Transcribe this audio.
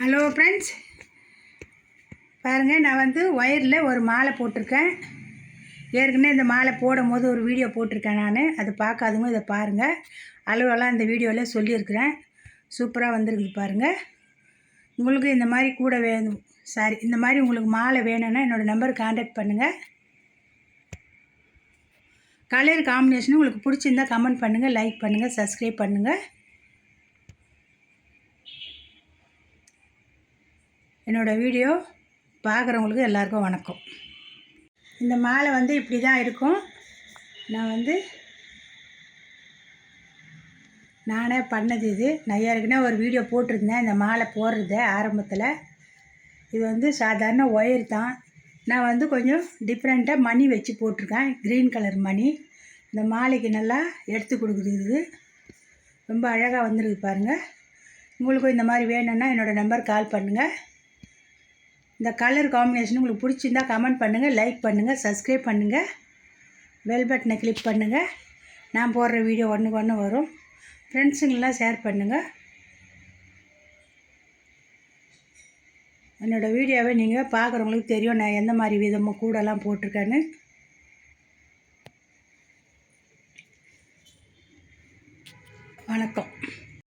Hello friends, பாருங்கள், நான் வந்து ஒயரில் ஒரு மாலை போட்டிருக்கேன். ஏற்கனவே இந்த மாலை போடும் போது ஒரு வீடியோ போட்டிருக்கேன். நான் அதை பார்க்காதவங்க இதை பாருங்கள். அளவெல்லாம் இந்த வீடியோவில் சொல்லியிருக்கிறேன். சூப்பராக வந்திருக்குது பாருங்கள். உங்களுக்கு இந்த மாதிரி கூட வேணும், இந்த மாதிரி உங்களுக்கு மாலை வேணும்னா என்னோடய நம்பருக்கு கான்டாக்ட் பண்ணுங்கள். கலர் காம்பினேஷன் உங்களுக்கு பிடிச்சிருந்தால் கமெண்ட் பண்ணுங்கள், லைக் பண்ணுங்கள், சப்ஸ்கிரைப் பண்ணுங்கள். என்னோடய வீடியோ பார்க்குறவங்களுக்கு எல்லாருக்கும் வணக்கம். இந்த மாலை வந்து இப்படி தான் இருக்கும். நானே பண்ணது இது. நான் ஏற்கனவே ஒரு வீடியோ போட்டிருந்தேன் இந்த மாலை போடுறது ஆரம்பத்தில். இது வந்து சாதாரண ஒயர் தான். நான் வந்து கொஞ்சம் டிஃப்ரெண்ட்டாக மணி வச்சு போட்டிருக்கேன். க்ரீன் கலர் மணி இந்த மாலைக்கு நல்லா எடுத்து கொடுக்குது. இது ரொம்ப அழகாக வந்துருக்கு பாருங்கள். உங்களுக்கும் இந்த மாதிரி வேணும்னா என்னோடய நம்பர் கால் பண்ணுங்கள். இந்த கலர் காம்பினேஷன் உங்களுக்கு பிடிச்சிருந்தால் கமெண்ட் பண்ணுங்கள், லைக் பண்ணுங்கள், சப்ஸ்கிரைப் பண்ணுங்கள், பெல் பட்டனை கிளிக் பண்ணுங்கள். நான் போடுற வீடியோ ஒன்றுக்கு ஒன்று வரும். ஃப்ரெண்ட்ஸுங்கெல்லாம் ஷேர் பண்ணுங்கள். என்னோடய வீடியோவை நீங்கள் பார்க்குறவங்களுக்கு தெரியும் நான் எந்த மாதிரி விதமாக கூடலாம் போட்டிருக்கேன்னு. வணக்கம்.